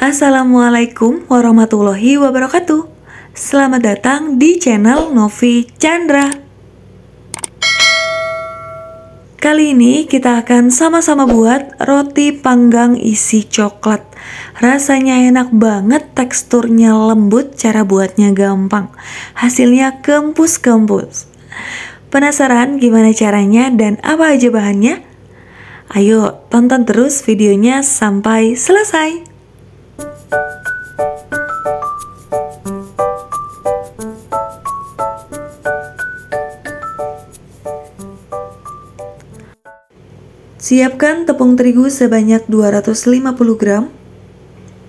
Assalamualaikum warahmatullahi wabarakatuh. Selamat datang di channel Novi Chandra. Kali ini kita akan sama-sama buat roti panggang isi coklat. Rasanya enak banget, teksturnya lembut, cara buatnya gampang. Hasilnya kempus-kempus. Penasaran gimana caranya dan apa aja bahannya? Ayo tonton terus videonya sampai selesai. Siapkan tepung terigu sebanyak 250 gram,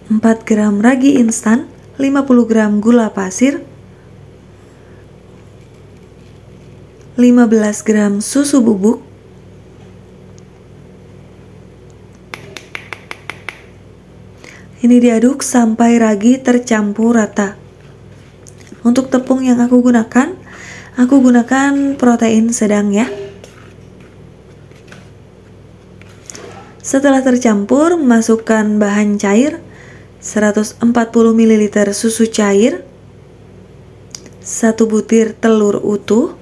4 gram ragi instan, 50 gram gula pasir, 15 gram susu bubuk, ini diaduk sampai ragi tercampur rata. Untuk tepung yang aku gunakan protein sedang ya. Setelah tercampur, masukkan bahan cair 140 ml susu cair, 1 butir telur utuh.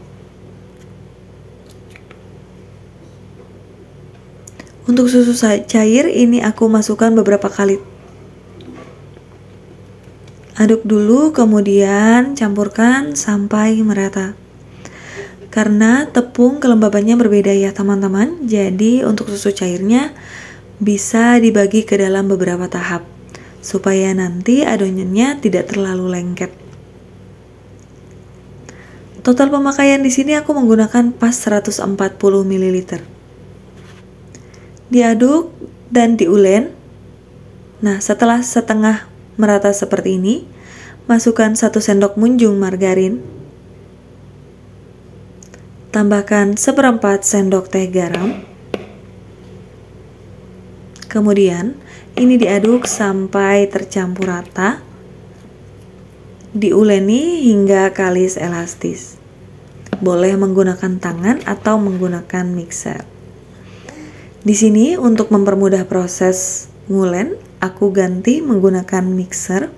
Untuk susu cair ini aku masukkan beberapa kali. Aduk dulu, kemudian campurkan sampai merata. Karena tepung kelembabannya berbeda ya teman-teman, jadi untuk susu cairnya bisa dibagi ke dalam beberapa tahap supaya nanti adonannya tidak terlalu lengket. Total pemakaian di sini aku menggunakan pas 140 ml. Diaduk dan diulen. Nah, setelah setengah merata seperti ini, masukkan 1 sendok munjung margarin. Tambahkan 1/4 sendok teh garam. Kemudian ini diaduk sampai tercampur rata. Diuleni hingga kalis elastis. Boleh menggunakan tangan atau menggunakan mixer. Di sini untuk mempermudah proses ngulen, aku ganti menggunakan mixer.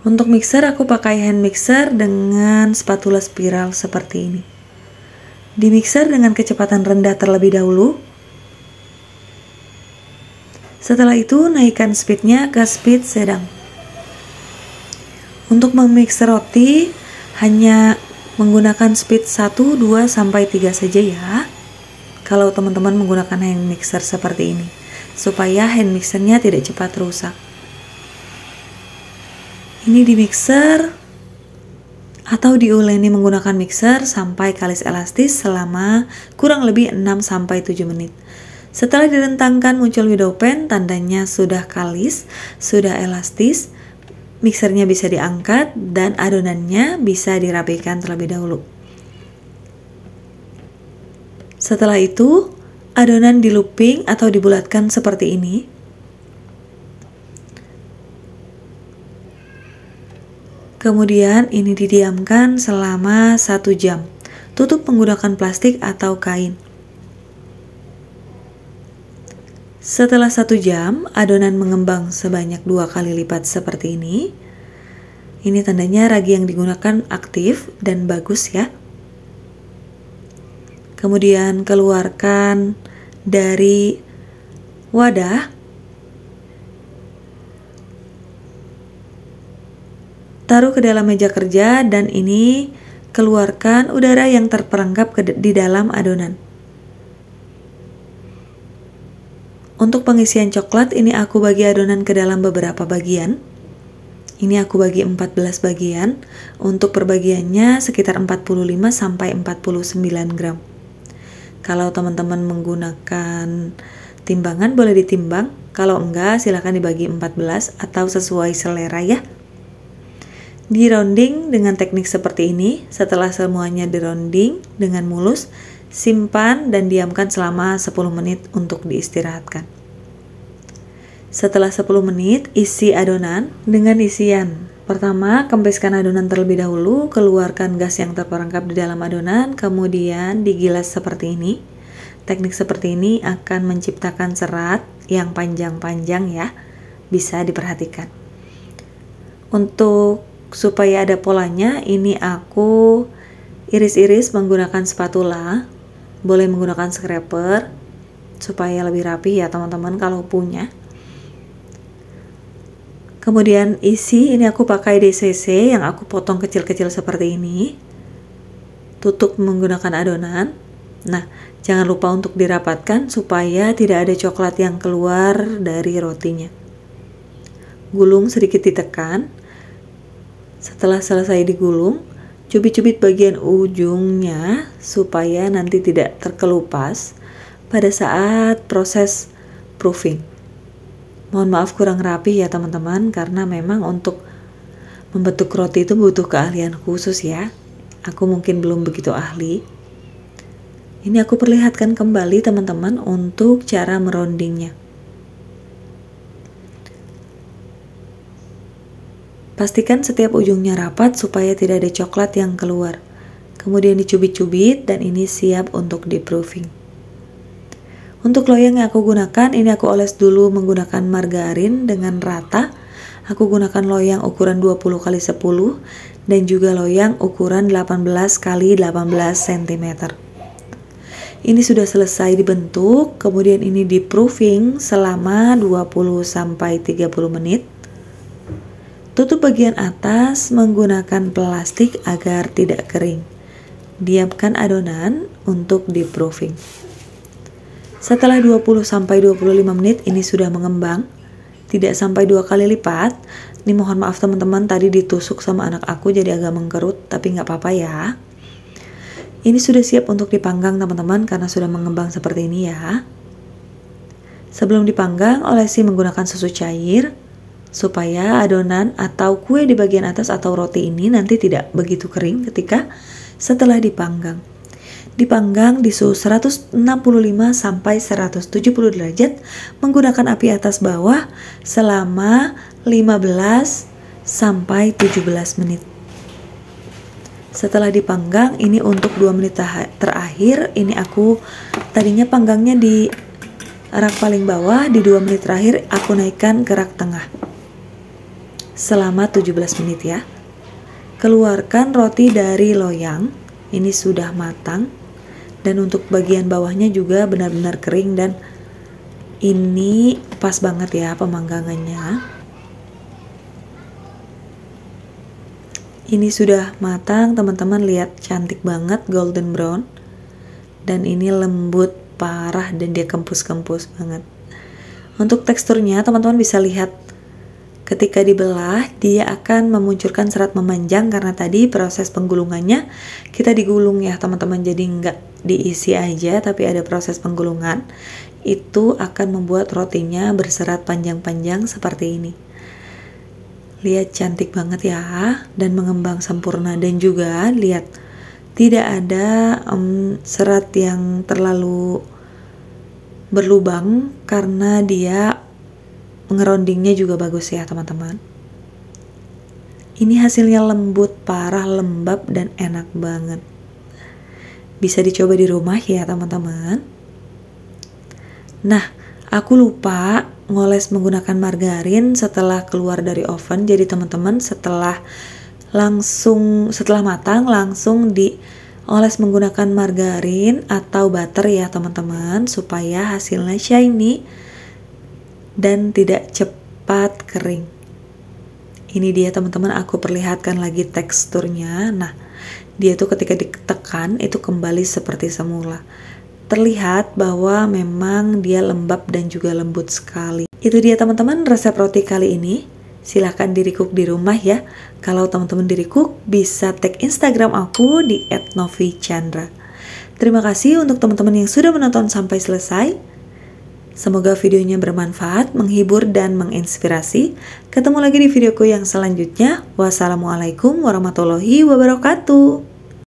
Untuk mixer aku pakai hand mixer dengan spatula spiral seperti ini. Di mixer dengan kecepatan rendah terlebih dahulu. Setelah itu naikkan speednya ke speed sedang. Untuk memixer roti hanya menggunakan speed 1, 2, sampai 3 saja ya. Kalau teman-teman menggunakan hand mixer seperti ini, supaya hand mixernya tidak cepat rusak. Ini di mixer atau diuleni menggunakan mixer sampai kalis elastis selama kurang lebih 6-7 menit. Setelah direntangkan muncul widow pan, tandanya sudah kalis, sudah elastis. Mixernya bisa diangkat dan adonannya bisa dirapikan terlebih dahulu. Setelah itu, adonan di looping atau dibulatkan seperti ini. Kemudian ini didiamkan selama 1 jam. Tutup menggunakan plastik atau kain. Setelah 1 jam, adonan mengembang sebanyak 2 kali lipat seperti ini. Ini tandanya ragi yang digunakan aktif dan bagus ya. Kemudian keluarkan dari wadah. Taruh ke dalam meja kerja dan ini keluarkan udara yang terperangkap di dalam adonan. Untuk pengisian coklat ini aku bagi adonan ke dalam beberapa bagian. Ini aku bagi 14 bagian. Untuk perbagiannya sekitar 45-49 gram. Kalau teman-teman menggunakan timbangan boleh ditimbang. Kalau enggak silahkan dibagi 14 atau sesuai selera ya. Di rounding dengan teknik seperti ini. Setelah semuanya di rounding dengan mulus, simpan dan diamkan selama 10 menit untuk diistirahatkan. Setelah 10 menit, isi adonan dengan isian. Pertama, kempiskan adonan terlebih dahulu, keluarkan gas yang terperangkap di dalam adonan, kemudian digilas seperti ini. Teknik seperti ini akan menciptakan serat yang panjang-panjang ya, bisa diperhatikan. Untuk supaya ada polanya, ini aku iris-iris menggunakan spatula, boleh menggunakan scraper supaya lebih rapi ya teman-teman kalau punya. Kemudian isi, ini aku pakai DCC yang aku potong kecil-kecil seperti ini. Tutup menggunakan adonan. Nah, jangan lupa untuk dirapatkan supaya tidak ada coklat yang keluar dari rotinya. Gulung sedikit ditekan. Setelah selesai digulung, cubit-cubit bagian ujungnya supaya nanti tidak terkelupas pada saat proses proofing. Mohon maaf kurang rapi ya teman-teman, karena memang untuk membentuk roti itu butuh keahlian khusus ya. Aku mungkin belum begitu ahli. Ini aku perlihatkan kembali teman-teman untuk cara merondingnya. Pastikan setiap ujungnya rapat supaya tidak ada coklat yang keluar. Kemudian dicubit-cubit dan ini siap untuk di-proofing. Untuk loyang yang aku gunakan, ini aku oles dulu menggunakan margarin dengan rata. Aku gunakan loyang ukuran 20x10 dan juga loyang ukuran 18x18 cm. Ini sudah selesai dibentuk, kemudian ini di-proofing selama 20-30 menit. Tutup bagian atas menggunakan plastik agar tidak kering. Diamkan adonan untuk di-proofing. Setelah 20-25 menit ini sudah mengembang, tidak sampai 2 kali lipat. Ini mohon maaf teman-teman, tadi ditusuk sama anak aku jadi agak mengkerut, tapi nggak apa-apa ya. Ini sudah siap untuk dipanggang teman-teman karena sudah mengembang seperti ini ya. Sebelum dipanggang, olesi menggunakan susu cair supaya adonan atau kue di bagian atas atau roti ini nanti tidak begitu kering ketika setelah dipanggang. Dipanggang di suhu 165 sampai 170 derajat menggunakan api atas bawah selama 15 sampai 17 menit. Setelah dipanggang, ini untuk 2 menit terakhir, ini aku tadinya panggangnya di rak paling bawah, di 2 menit terakhir aku naikkan ke rak tengah selama 17 menit ya. Keluarkan roti dari loyang, ini sudah matang, dan untuk bagian bawahnya juga benar-benar kering dan ini pas banget ya pemanggangannya. Ini sudah matang teman-teman, lihat cantik banget golden brown dan ini lembut parah dan dia kempus-kempus banget. Untuk teksturnya teman-teman bisa lihat ketika dibelah dia akan memunculkan serat memanjang karena tadi proses penggulungannya kita digulung ya teman-teman, jadi nggak diisi aja tapi ada proses penggulungan. Itu akan membuat rotinya berserat panjang-panjang seperti ini. Lihat cantik banget ya dan mengembang sempurna, dan juga lihat tidak ada serat yang terlalu berlubang karena dia ngerondingnya juga bagus ya teman-teman. Ini hasilnya lembut parah, lembab dan enak banget. Bisa dicoba di rumah ya teman-teman. Nah, aku lupa ngoles menggunakan margarin setelah keluar dari oven. Jadi teman-teman setelah matang langsung dioles menggunakan margarin atau butter ya teman-teman, supaya hasilnya shiny dan tidak cepat kering. Ini dia teman-teman, aku perlihatkan lagi teksturnya. Nah, dia tuh ketika ditekan itu kembali seperti semula. Terlihat bahwa memang dia lembab dan juga lembut sekali. Itu dia teman-teman resep roti kali ini. Silahkan di-recook di rumah ya. Kalau teman-teman di-recook bisa tag Instagram aku di @novichandra. Terima kasih untuk teman-teman yang sudah menonton sampai selesai. Semoga videonya bermanfaat, menghibur dan menginspirasi. Ketemu lagi di videoku yang selanjutnya. Wassalamualaikum warahmatullahi wabarakatuh.